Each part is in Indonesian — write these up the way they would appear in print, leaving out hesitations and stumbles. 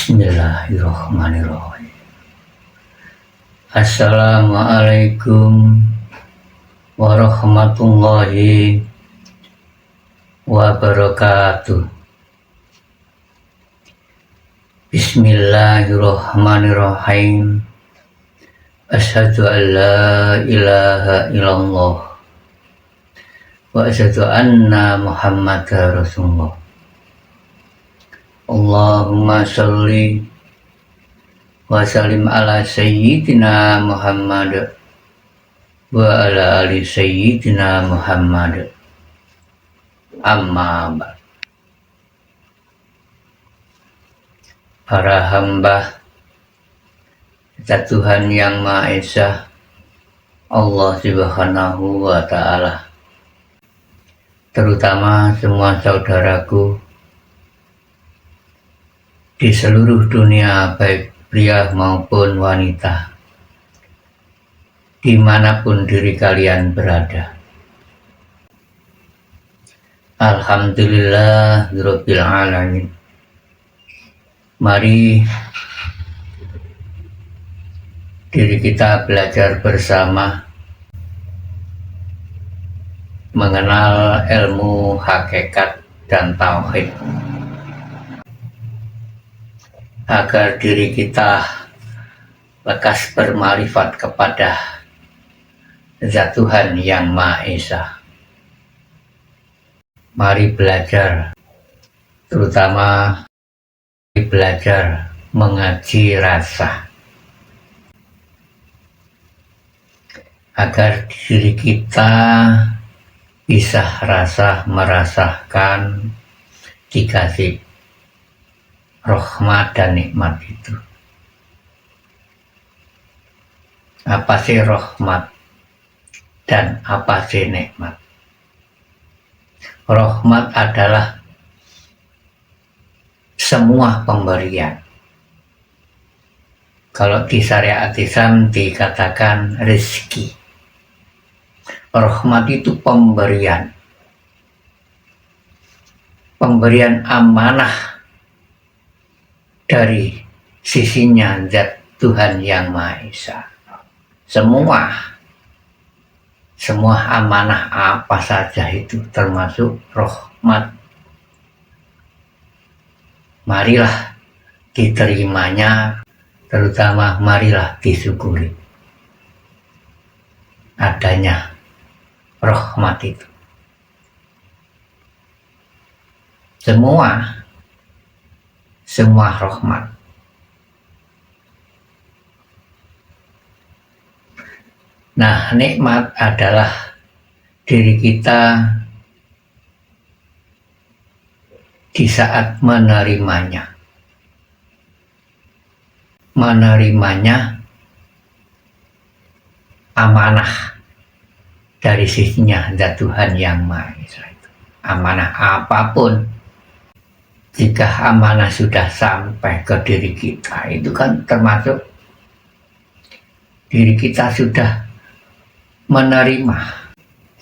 Bismillahirrahmanirrahim. Assalamualaikum warahmatullahi wabarakatuh. Bismillahirrahmanirrahim. Asyhadu an la ilaha illallah wa asyhadu anna Muhammadar Rasulullah. Allahumma sholli wa sallim ala sayyidina Muhammad wa ala ali sayyidina Muhammad. Amma ba'd. Para hamba Tuhan yang Maha Esa, Allah Subhanahu wa Ta'ala, terutama semua saudaraku di seluruh dunia, baik pria maupun wanita, dimanapun diri kalian berada. Alhamdulillahirabbil alamin. Mari diri kita belajar bersama mengenal ilmu hakikat dan tauhid, agar diri kita lekas bermarifat kepada Zat Tuhan yang Maha Esa. Mari belajar, terutama belajar mengaji rasa, agar diri kita bisa merasakan dikasih rahmat dan nikmat itu. Apa sih rahmat dan apa sih nikmat? Rahmat adalah semua pemberian. Kalau di syariat Islam dikatakan rezeki. Rahmat itu pemberian. Pemberian amanah dari sisinya Zat Tuhan yang Maha Esa. Semua amanah apa saja itu termasuk rahmat. Marilah diterimanya, terutama marilah disyukuri adanya rahmat itu. Semua rahmat. Nah, nikmat adalah diri kita di saat menerimanya amanah dari sisinya Zat Tuhan yang Maha Esa itu. Amanah apapun, jika amanah sudah sampai ke diri kita, itu kan termasuk diri kita sudah menerima.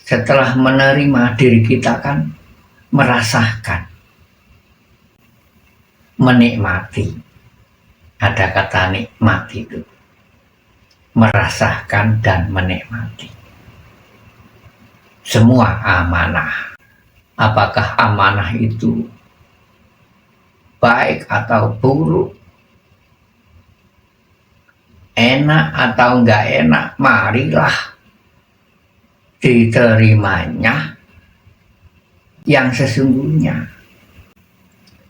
Setelah menerima, diri kita kan merasakan, menikmati. Ada kata nikmat itu, merasakan dan menikmati semua amanah. Apakah amanah itu baik atau buruk, enak atau enggak enak, marilah diterimanya yang sesungguhnya.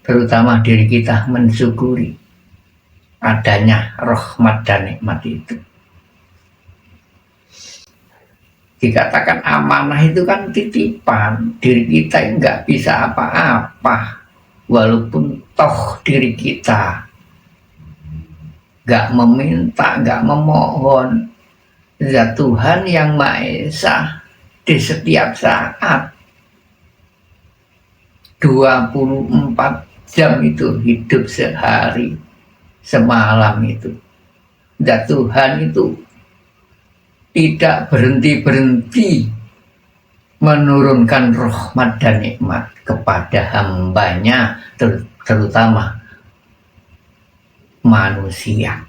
Terutama diri kita mensyukuri adanya rahmat dan nikmat itu. Dikatakan amanah itu kan titipan, diri kita enggak bisa apa-apa, walaupun toh diri kita enggak meminta, enggak memohon. Zat Tuhan yang Maha Esa di setiap saat 24 jam itu hidup sehari semalam itu. Zat Tuhan itu tidak berhenti-berhenti menurunkan rahmat dan nikmat kepada hambanya, terutama manusia.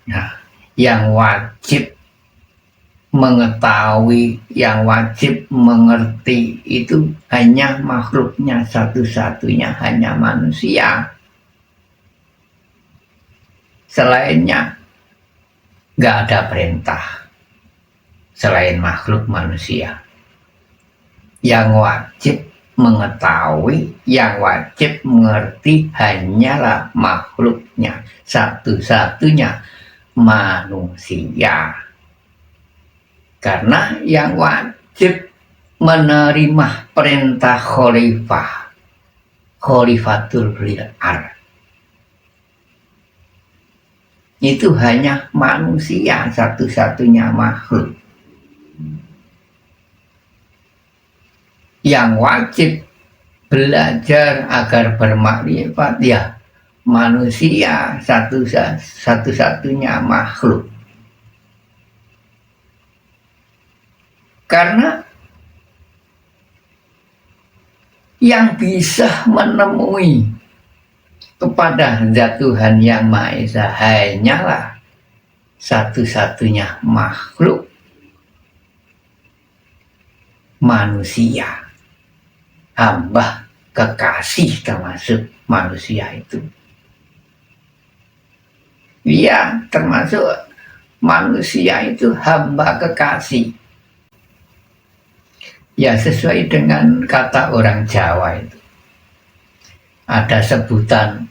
Nah, yang wajib mengetahui, yang wajib mengerti itu hanya makhluknya satu-satunya, hanya manusia. Selainnya nggak ada perintah selain makhluk manusia. Yang wajib mengetahui, yang wajib mengerti hanyalah makhluknya satu-satunya, manusia. Karena yang wajib menerima perintah khalifah, khalifatul lil ard, itu hanya manusia satu-satunya makhluk. Yang wajib belajar agar bermakrifat ya manusia satu-satunya makhluk. Karena yang bisa menemui kepada Zat Tuhan Yang Maha Esa hanyalah satu-satunya makhluk, manusia, hamba kekasih termasuk manusia itu. Iya, termasuk manusia itu hamba kekasih. Ya, sesuai dengan kata orang Jawa itu. Ada sebutan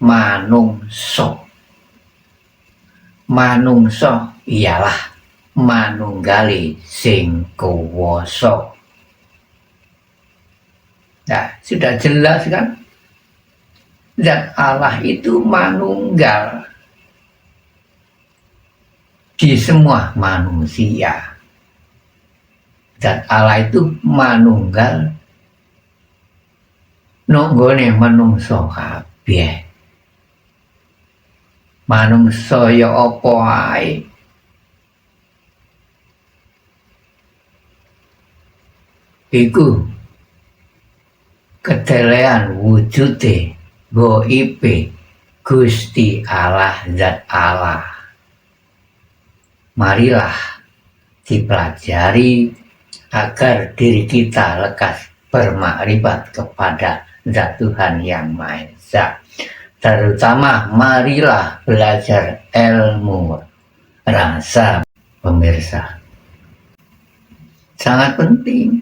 manungso. Manungso ialah manunggali sing kuwasa. Nah, sudah jelas kan? Zat Allah itu manunggal di semua manusia. Zat Allah itu manunggal nonggone manungso kabeh. Manungso ya apa ae. Iku ketelean wujude goibe Gusti Allah, Zat Allah. Marilah dipelajari agar diri kita lekas bermakrifat kepada Zat Tuhan Yang Maha Esa. Terutama marilah belajar ilmu rasa, pemirsa. Sangat penting.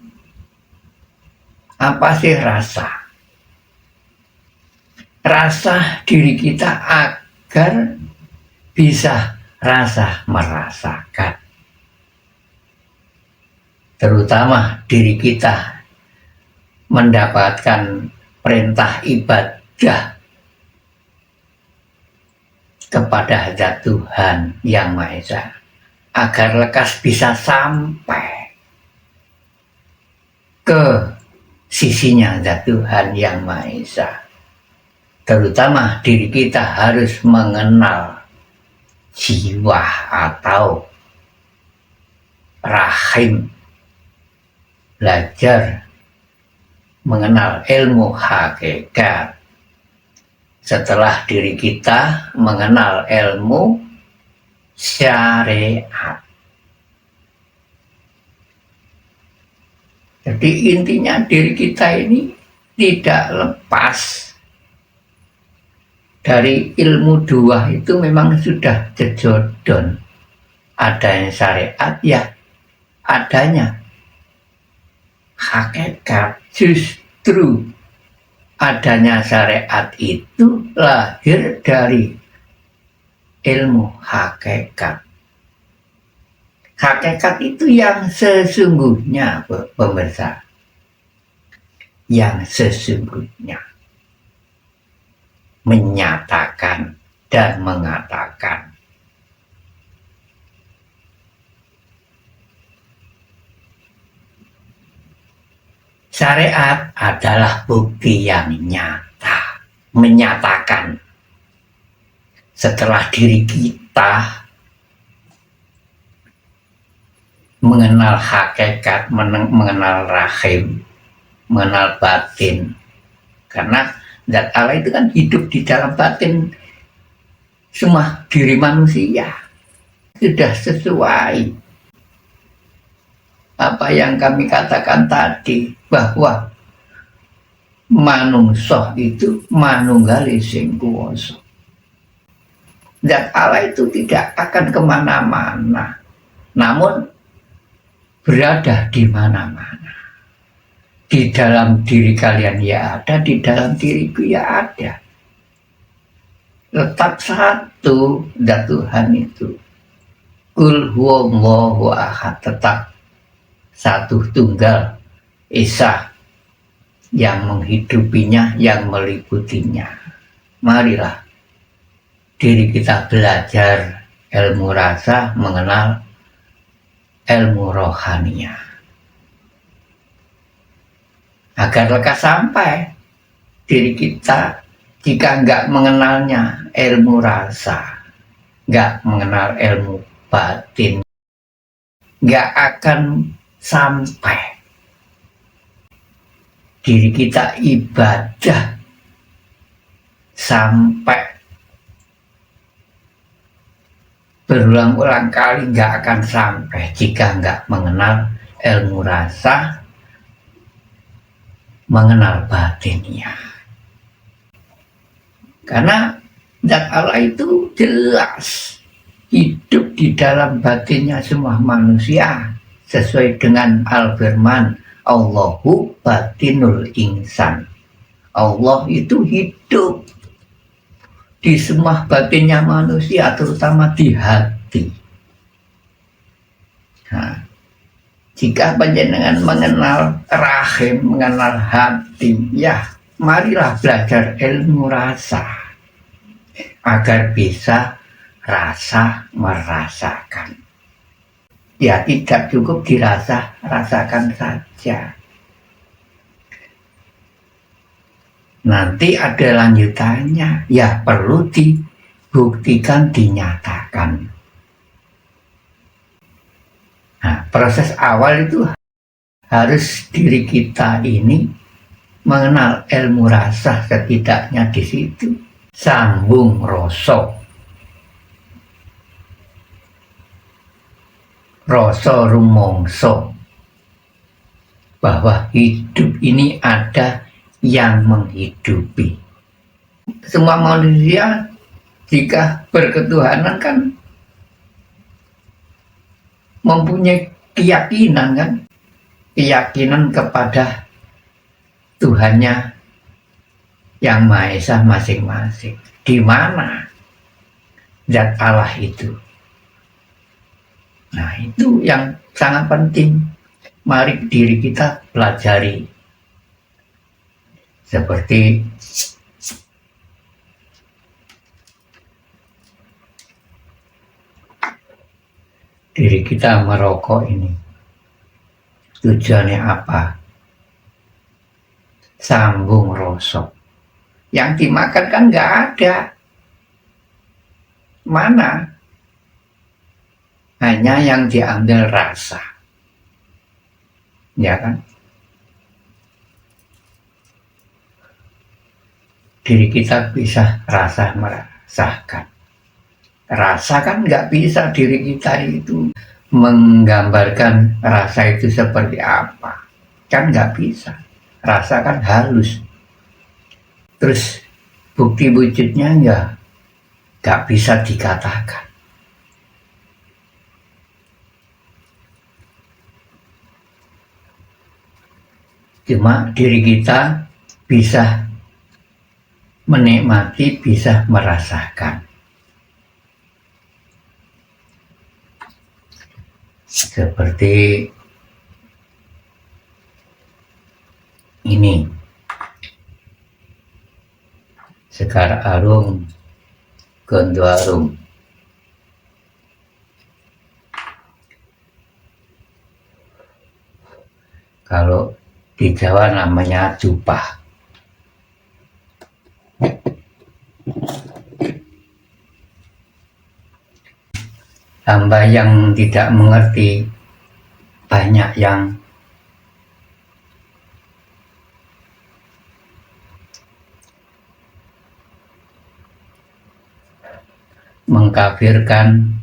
Apa sih rasa? Rasa diri kita agar bisa rasa merasakan. Terutama diri kita mendapatkan perintah ibadah kepada Zat Tuhan Yang Maha Esa agar lekas bisa sampai ke sisinya Zat Tuhan Yang Maha Esa. Terutama diri kita harus mengenal jiwa atau rahim, belajar mengenal ilmu hakikat. Setelah diri kita mengenal ilmu syariat. Jadi intinya diri kita ini tidak lepas dari ilmu dua itu, memang sudah jejodon. Adanya syariat ya adanya hakikat. Justru adanya syariat itu lahir dari ilmu hakikat. Hakikat itu yang sesungguhnya, pemirsa. Yang sesungguhnya menyatakan dan mengatakan. Syariat adalah bukti yang nyata, menyatakan setelah diri kita mengenal hakikat, mengenal rahim, mengenal batin. Karena Zat Allah itu kan hidup di dalam batin semua diri manusia. Sudah sesuai apa yang kami katakan tadi, bahwa manungsa itu manunggali sing kuwasa. Zat Allah itu tidak akan kemana-mana, namun berada di mana-mana. Di dalam diri kalian ya ada, di dalam diriku ya ada. Tetap satu zat Tuhan itu. Qul huwallahu ahad, tetap satu tunggal esa yang menghidupinya, yang meliputinya. Marilah diri kita belajar ilmu rasa, mengenal ilmu rohaniah, agar lekas sampai diri kita. Jika nggak mengenalnya ilmu rasa, nggak mengenal ilmu batin, nggak akan sampai diri kita ibadah sampai berulang-ulang kali, nggak akan sampai jika nggak mengenal ilmu rasa, mengenal batinnya. Karena zat Allah itu jelas hidup di dalam batinnya semua manusia, sesuai dengan al-firman Allahu batinul insan. Allah itu hidup di semua batinnya manusia, terutama di hati. Nah, jika panjenengan mengenal rahim, mengenal hati, ya marilah belajar ilmu rasa, agar bisa rasa merasakan. Ya tidak cukup rasakan saja. Nanti ada lanjutannya, ya perlu dibuktikan, dinyatakan. Nah, proses awal itu harus diri kita ini mengenal ilmu rasa, setidaknya di situ. Sambung rasa, rasa rumangsa, bahwa hidup ini ada yang menghidupi. Semua manusia jika berketuhanan kan mempunyai keyakinan kan, keyakinan kepada Tuhannya yang Maha Esa masing-masing. Di mana zat Allah itu? Nah, itu yang sangat penting. Mari diri kita pelajari. Seperti diri kita merokok ini, tujuannya apa? Sambung rasa. Yang dimakan kan nggak ada. Mana? Hanya yang diambil rasa. Ya kan? Diri kita bisa rasa merasakan. Rasa kan nggak bisa diri kita itu menggambarkan rasa itu seperti apa. Kan nggak bisa. Rasa kan halus. Terus bukti wujudnya nggak bisa dikatakan. Cuma diri kita bisa menikmati, bisa merasakan. Seperti ini, Sekar Arum, Gondo Arum. Kalau di Jawa namanya jupah. Hamba yang tidak mengerti, banyak yang mengkafirkan,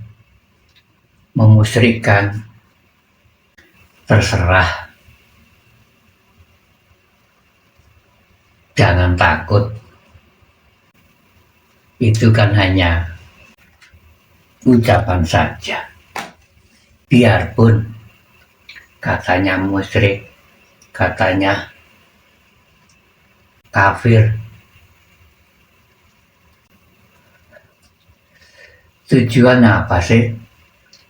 memusyrikan, terserah. Jangan takut, itu kan hanya ucapan saja. Biarpun katanya musyrik, katanya kafir, tujuannya apa sih?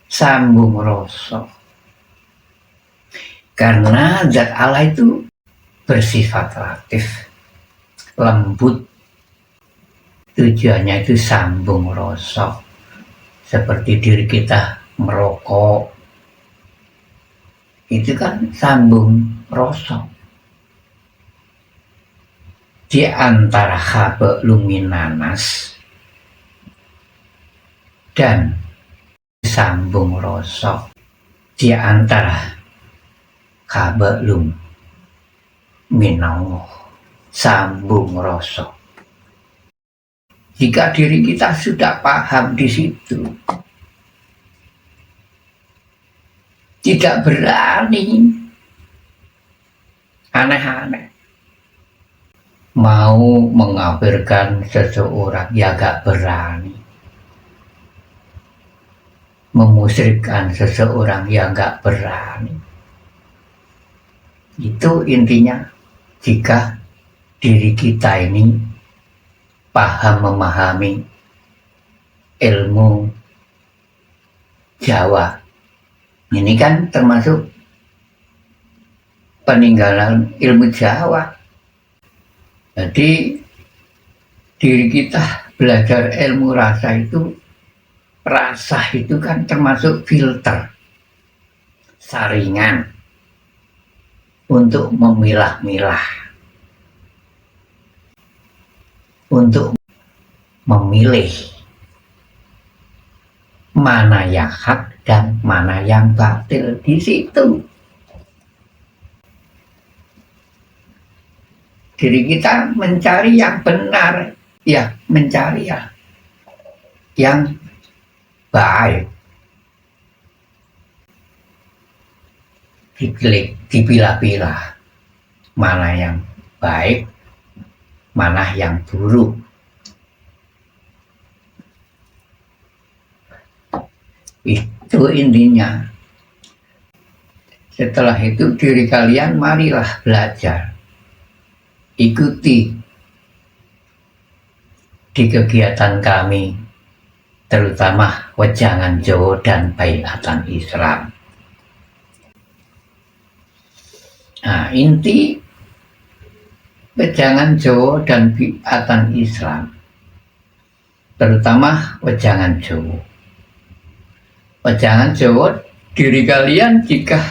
Sambung rasa. Karena zat Allah itu bersifat relatif, lembut. Tujuannya itu sambung rasa. Seperti diri kita merokok, itu kan sambung rasa. Di antara hablum minanas dan sambung rasa, di antara hablum minallah, sambung rasa. Jika diri kita sudah paham di situ, tidak berani aneh-aneh. Mau mengkafirkan seseorang, ya gak berani. Memusyrikkan seseorang, ya gak berani. Itu intinya, jika diri kita ini paham memahami ilmu Jawa. Ini kan termasuk peninggalan ilmu Jawa. Jadi diri kita belajar ilmu rasa itu, rasa itu kan termasuk filter, saringan untuk memilah-milah, untuk memilih mana yang hak dan mana yang batil di situ. Diri kita mencari yang benar, ya mencari yang baik. Dipilah-pilah mana yang baik, mana yang buruk. Itu intinya. Setelah itu diri kalian marilah belajar. Ikuti di kegiatan kami, terutama Wejangan Jawa dan Baiatan Islam. Nah, inti Wejangan Jawa dan Baiatan Islam, terutama Wejangan Jawa. Wejangan Jawa, diri kalian jika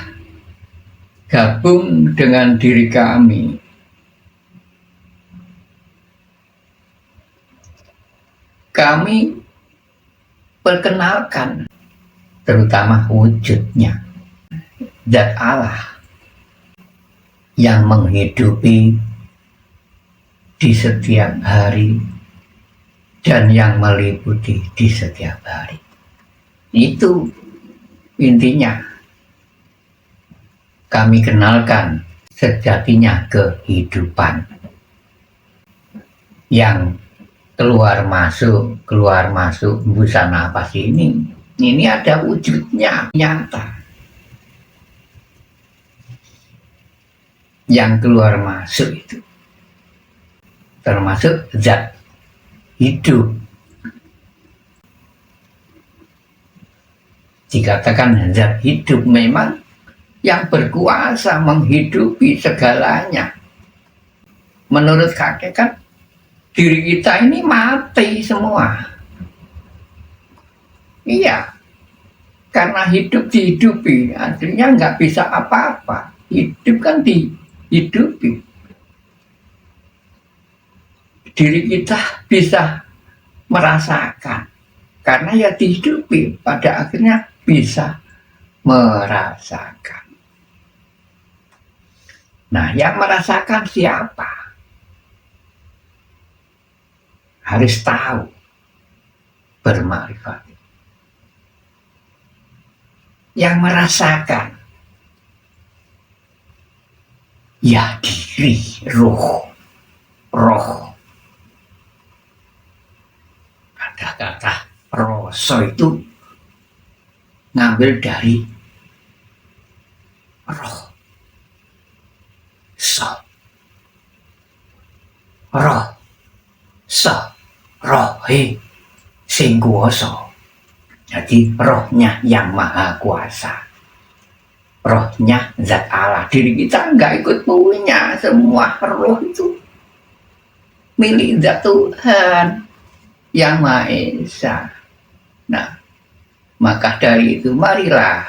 gabung dengan diri kami, kami perkenalkan terutama wujudnya zat Allah yang menghidupi di setiap hari dan yang meliputi di setiap hari. Itu intinya. Kami kenalkan sejatinya kehidupan yang keluar masuk hembusan napas ini ada wujudnya nyata. Yang keluar masuk itu termasuk zat hidup. Dikatakan zat hidup, memang yang berkuasa menghidupi segalanya. Menurut hakikat, diri kita ini mati semua. Iya, karena hidup dihidupi, artinya nggak bisa apa-apa. Hidup kan dihidupi. Diri kita bisa merasakan, karena ya dihidupi, pada akhirnya bisa merasakan. Nah, yang merasakan siapa? Harus tahu. bermakrifat, yang merasakan ya diri roh. Kata-kata rasa itu ngambil dari roh. Rohe sing kuwasa. Jadi rohnya yang maha kuasa, rohnya zat Allah. Diri kita nggak ikut punya, semua roh itu milik zat Tuhan yang Maha Esa. Nah, maka dari itu marilah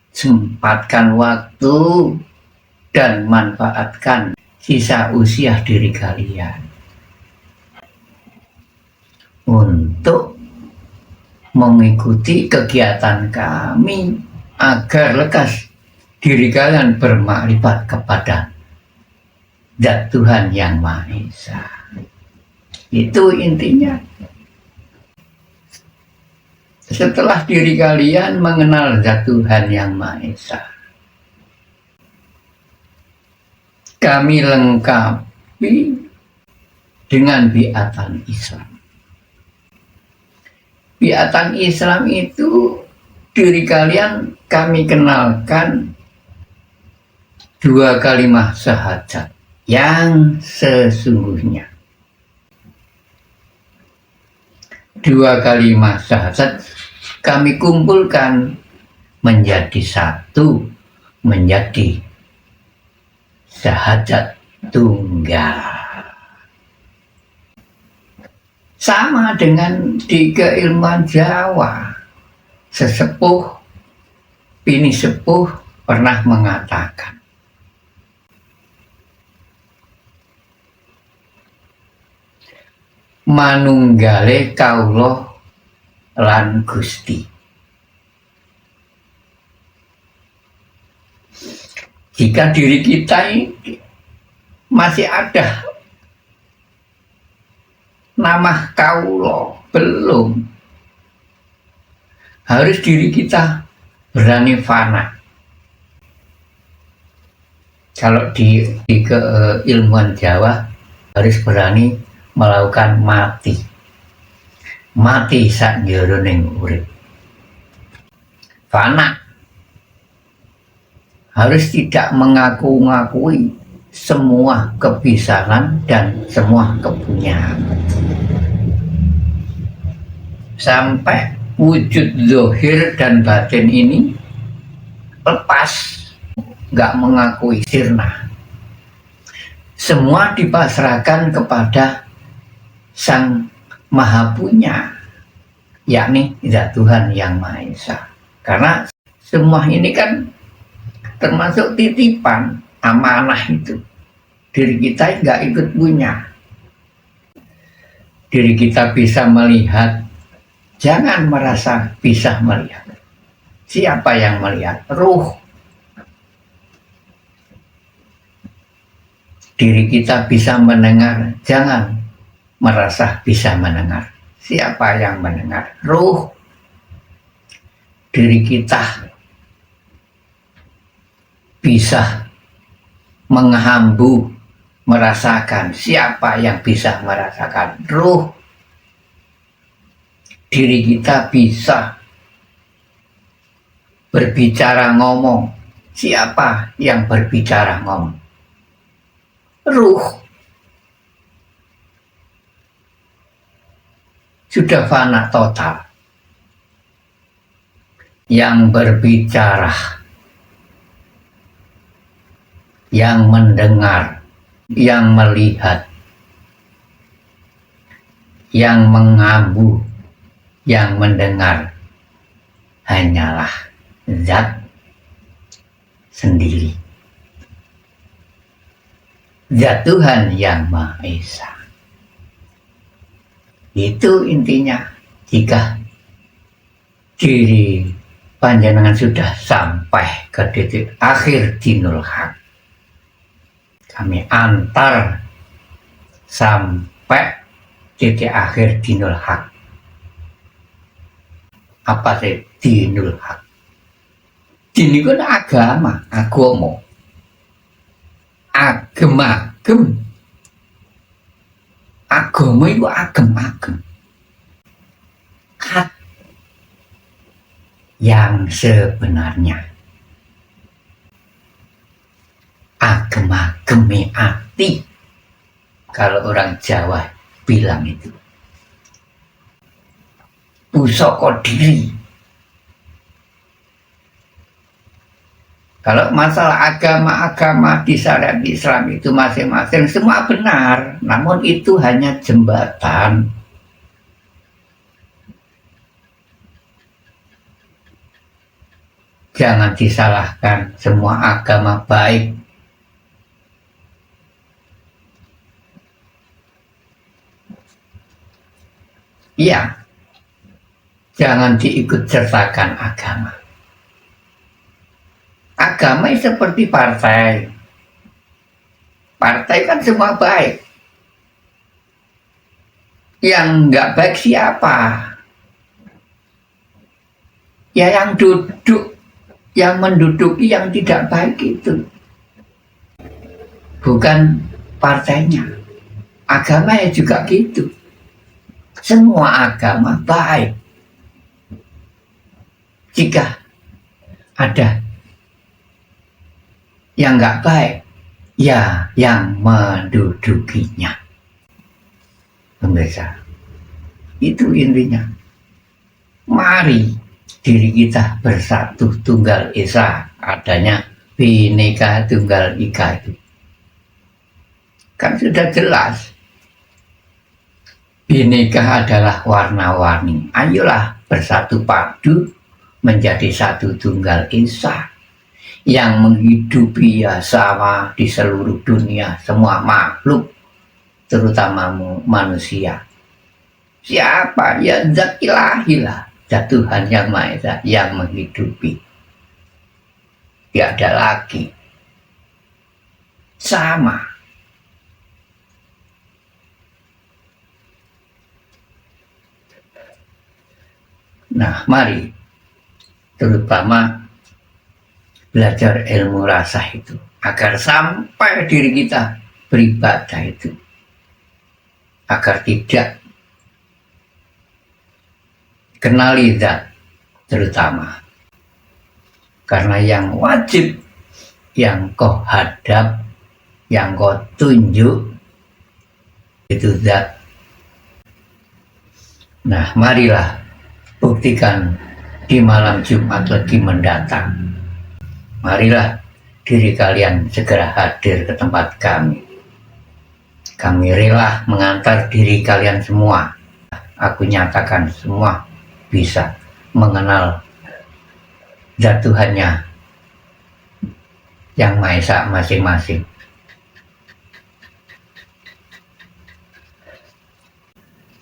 sempatkan waktu dan manfaatkan sisa usia diri kalian untuk mengikuti kegiatan kami agar lekas diri kalian bermakrifat kepada zat Tuhan yang Maha Esa. Itu intinya. Setelah diri kalian mengenal zat Tuhan yang Maha Esa, kami lengkapi dengan biatan Islam. Biatan Islam itu diri kalian kami kenalkan 2 kalimat syahadat yang sesungguhnya. 2 kalimat syahadat kami kumpulkan menjadi satu, menjadi syahadat tunggal. Sama dengan di keilmuan Jawa, sesepuh bini sepuh pernah mengatakan, manunggale kawula lan Gusti. Jika diri kita ini masih ada nama kaulo belum, harus diri kita berani fana. Kalau di keilmuan Jawa harus berani melakukan mati sak jroning urip. Fana harus tidak mengaku-ngakui semua kebiasaan dan semua kepunyaan, sampai wujud zahir dan batin ini lepas, nggak mengakui sirna. Semua dipasrahkan kepada Sang Maha Punya, yakni zat Tuhan yang Maha Esa. Karena semua ini kan termasuk titipan, amanah itu. Diri kita nggak ikut punya. Diri kita bisa melihat, jangan merasa bisa melihat. Siapa yang melihat? Ruh. Diri kita bisa mendengar, jangan merasa bisa mendengar. Siapa yang mendengar? Ruh. Diri kita bisa menghambu, merasakan. Siapa yang bisa merasakan? Ruh. Diri kita bisa berbicara, ngomong. Siapa yang berbicara, ngomong? Ruh. Sudah fana total. Yang berbicara, yang mendengar, yang melihat, yang mengambu, yang mendengar hanyalah zat sendiri, zat Tuhan yang Maha Esa. Itu intinya. Jika diri panjenengan sudah sampai ke titik akhir dinul haq, kami antar sampai titik akhir dinul haq. Apa sih dinul haq? Din itu agama, agama, agem. Agama itu agem. Hak yang sebenarnya. Agem-agemi ati. Kalau orang Jawa bilang itu. Pusaka diri. Kalau masalah agama-agama di syariat Islam itu masing-masing semua benar, namun itu hanya jembatan. Jangan disalahkan, semua agama baik. Iya, jangan diikut sertakan agama. Agama seperti partai. Partai kan semua baik. Yang nggak baik siapa? Ya yang duduk, yang menduduki yang tidak baik itu. Bukan partainya. Agama ya juga gitu. Semua agama baik. Jika ada yang nggak baik, ya yang mendudukinya. Pemirsa, itu intinya. Mari diri kita bersatu tunggal esa, adanya Bhinneka Tunggal Ika itu. Kan sudah jelas. Bhinneka adalah warna-warni. Ayolah bersatu padu menjadi satu tunggal esa. Yang menghidupi ya sama di seluruh dunia, semua makhluk, terutama manusia. Siapa? Ya zat ilahi lah, zat Tuhan yang Maha Esa yang menghidupi. Tidak ada lagi. Sama. Nah, mari terutama belajar ilmu rasa itu agar sampai diri kita beribadah itu, agar tidak kenali zat terutama, karena yang wajib yang kau hadap, yang kau tunjuk itu zat. Nah, marilah buktikan di malam Jumat Legi mendatang. Marilah diri kalian segera hadir ke tempat kami. Kami rela mengantar diri kalian semua. Aku nyatakan semua bisa mengenal zat Tuhannya yang Maha Esa masing-masing.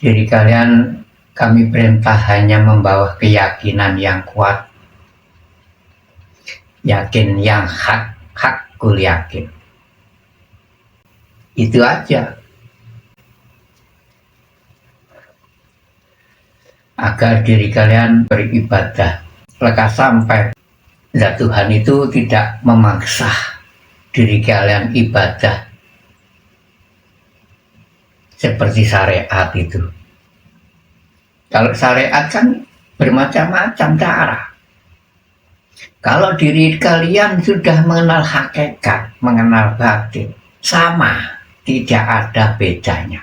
Diri kalian kami perintah hanya membawa keyakinan yang kuat. Yakin yang hakul yakin. Itu aja. Agar diri kalian beribadah lekas sampai zat Tuhan itu tidak memaksa diri kalian ibadah seperti syariat itu. Kalau syariat kan bermacam-macam cara. Kalau diri kalian sudah mengenal hakikat, mengenal batin, sama, tidak ada bedanya.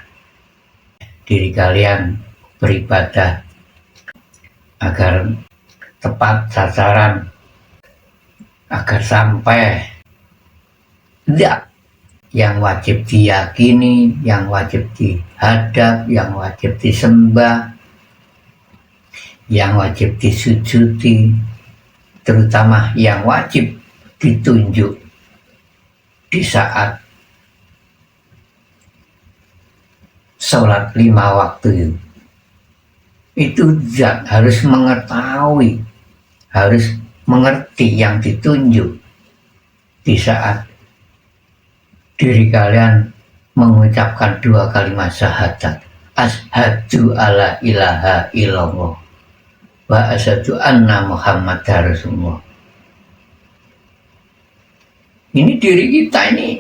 Diri kalian beribadah agar tepat sasaran, agar sampai tidak yang wajib diyakini, yang wajib dihadap, yang wajib disembah, yang wajib disujudi, terutama yang wajib ditunjuk di saat sholat 5 waktu. Itu zat harus mengetahui, harus mengerti yang ditunjuk di saat diri kalian mengucapkan 2 kalimat syahadat. asyhadu alla ilaha illallah wa asyhadu anna muhammadar rasulullah. Ini diri kita ini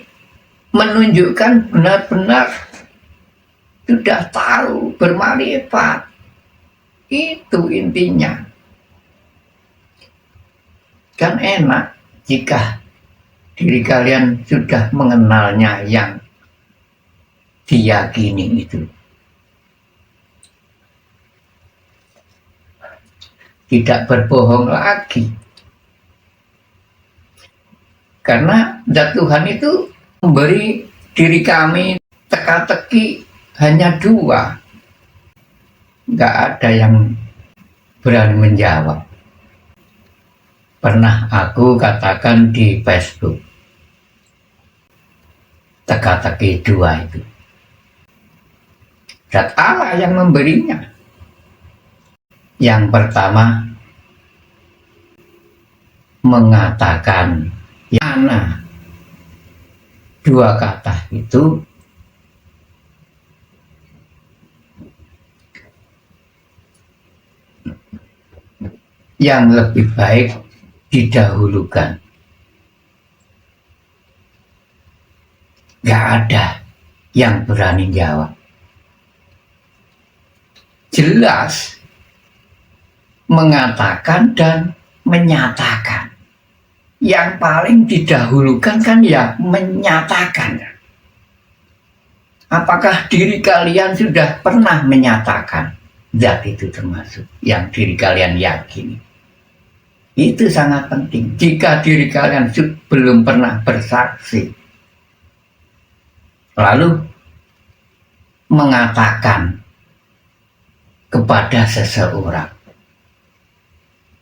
menunjukkan benar-benar sudah tahu bermarifat. Itu intinya. Kan enak jika diri kalian sudah mengenalnya yang diyakini itu. Tidak berbohong lagi. Karena zat Tuhan itu memberi diri kami teka-teki hanya dua. Nggak ada yang berani menjawab. Pernah aku katakan di Facebook, teka-teki dua itu. Zat Allah yang memberinya. Yang pertama, mengatakan yana. Dua kata itu yang lebih baik didahulukan. Gak ada yang berani jawab. Jelas mengatakan dan menyatakan. Yang paling didahulukan kan ya menyatakan. Apakah diri kalian sudah pernah menyatakan zat itu termasuk yang diri kalian yakini? Itu sangat penting. Jika diri kalian belum pernah bersaksi, lalu mengatakan kepada seseorang,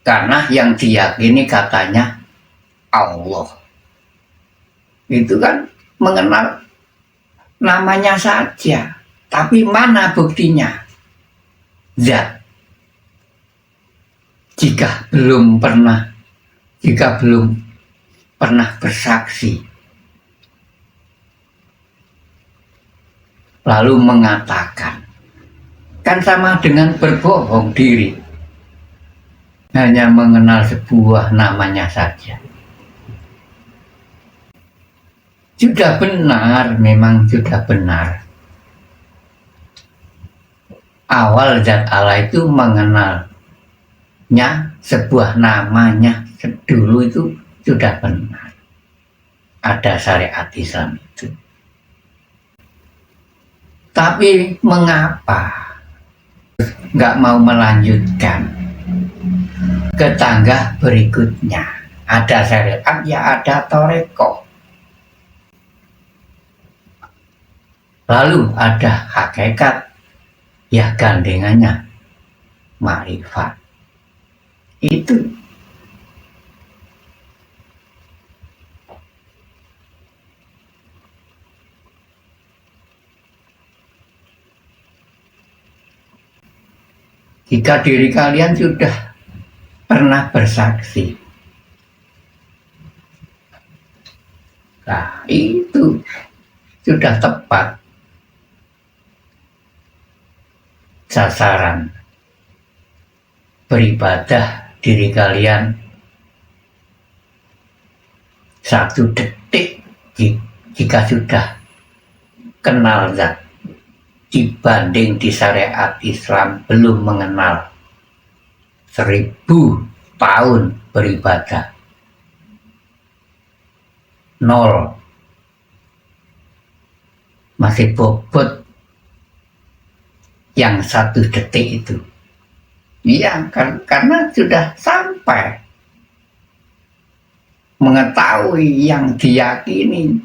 karena yang diyakini katanya Allah, itu kan mengenal namanya saja, tapi mana buktinya? Zat. Jika belum pernah bersaksi, lalu mengatakan, kan sama dengan berbohong diri, hanya mengenal sebuah namanya saja. Sudah benar, memang sudah benar. Awal zat Allah itu mengenalnya sebuah namanya dulu itu sudah benar. Ada syariat Islam itu. Tapi mengapa nggak mau melanjutkan ke tangga berikutnya? Ada syariat, ya ada toreko. Lalu ada hakikat, ya gandengannya makrifat. Itu jika diri kalian sudah pernah bersaksi, nah itu sudah tepat sasaran beribadah diri kalian 1 detik jika sudah kenal zat, dibanding di syariat Islam belum mengenal 1000 tahun beribadah, 0, masih bobot yang 1 detik itu. Iya, karena sudah sampai mengetahui yang diyakini,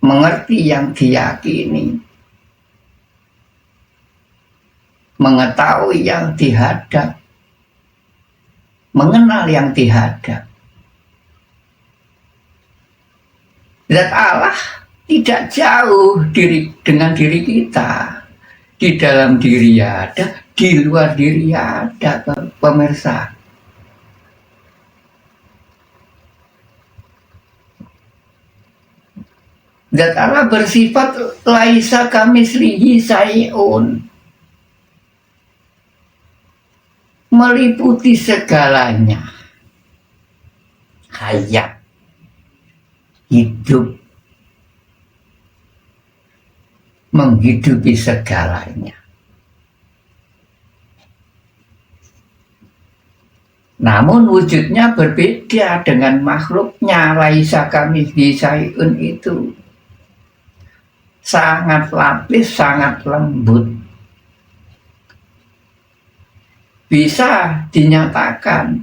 mengerti yang diyakini, mengetahui yang dihadap, mengenal yang dihadap. Zat Allah tidak jauh dengan diri kita. Di dalam diri ada, di luar diri ada, pemirsa. Zat Allah bersifat laisa kamislihi syai'un, meliputi segalanya, hayat, hidup, menghidupi segalanya. Namun wujudnya berbeda dengan makhluknya. Laisa kamitslihi syai'un itu sangat lapis, sangat lembut. Bisa dinyatakan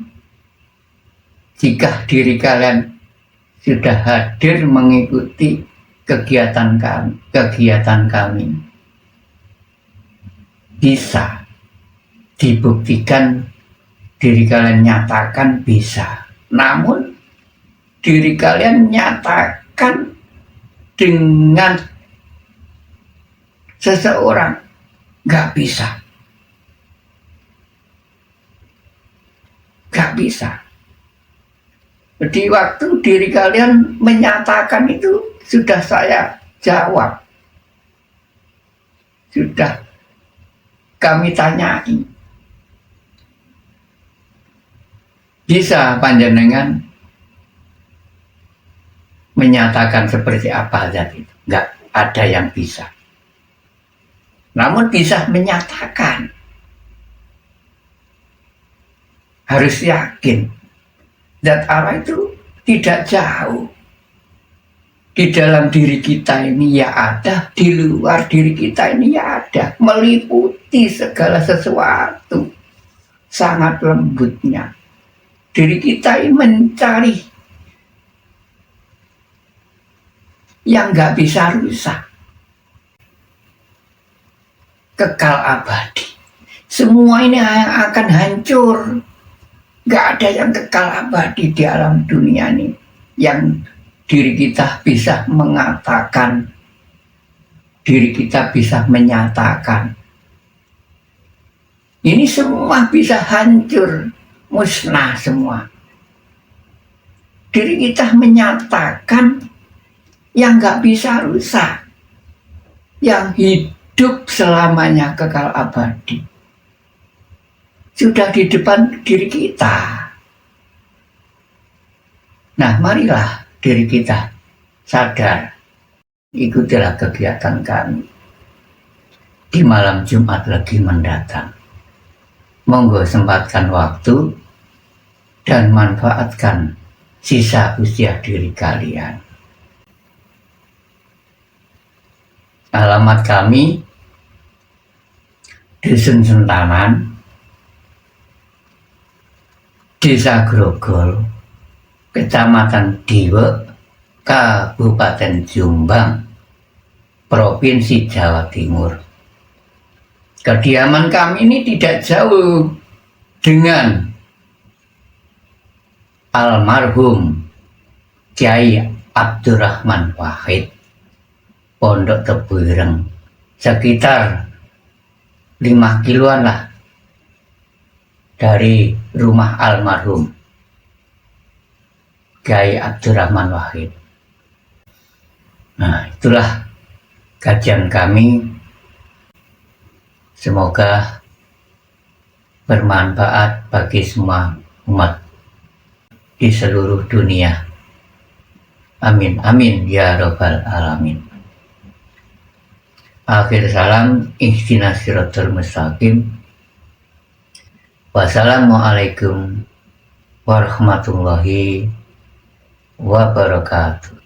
jika diri kalian sudah hadir mengikuti kegiatan kami, bisa dibuktikan, diri kalian nyatakan bisa. Namun diri kalian nyatakan dengan seseorang nggak bisa, nggak bisa. Di waktu diri kalian menyatakan itu sudah saya jawab, sudah kami tanyai. Bisa panjenengan menyatakan seperti apa zat itu? Nggak ada yang bisa. Namun bisa menyatakan. Harus yakin zat Allah itu tidak jauh. Di dalam diri kita ini ya ada, di luar diri kita ini ya ada, meliputi segala sesuatu. Sangat lembutnya. Diri kita ini mencari yang nggak bisa rusak, kekal abadi. Semua ini akan hancur. Nggak ada yang kekal abadi di alam dunia ini. Yang diri kita bisa mengatakan, diri kita bisa menyatakan. Ini semua bisa hancur, musnah semua. Diri kita menyatakan yang nggak bisa rusak, yang hidup selamanya kekal abadi. Sudah di depan diri kita. Nah, marilah diri kita sadar, ikutilah kegiatan kami di malam Jumat lagi mendatang. Monggo sempatkan waktu dan manfaatkan sisa usia diri kalian. Alamat kami Dusun Sentanan, Desa Grogol, Kecamatan Diwe, Kabupaten Jombang, Provinsi Jawa Timur. Kediaman kami ini tidak jauh dengan almarhum Kyai Abdurrahman Wahid, Pondok Tebu Ireng, sekitar 5 kiloan lah dari rumah almarhum Kyai Abdurrahman Wahid. Nah, itulah kajian kami. Semoga bermanfaat bagi semua umat di seluruh dunia. Amin, amin, ya Rabbal Alamin. Akhir salam, ihdinas siratal mustaqim. Wassalamualaikum warahmatullahi wabarakatuh.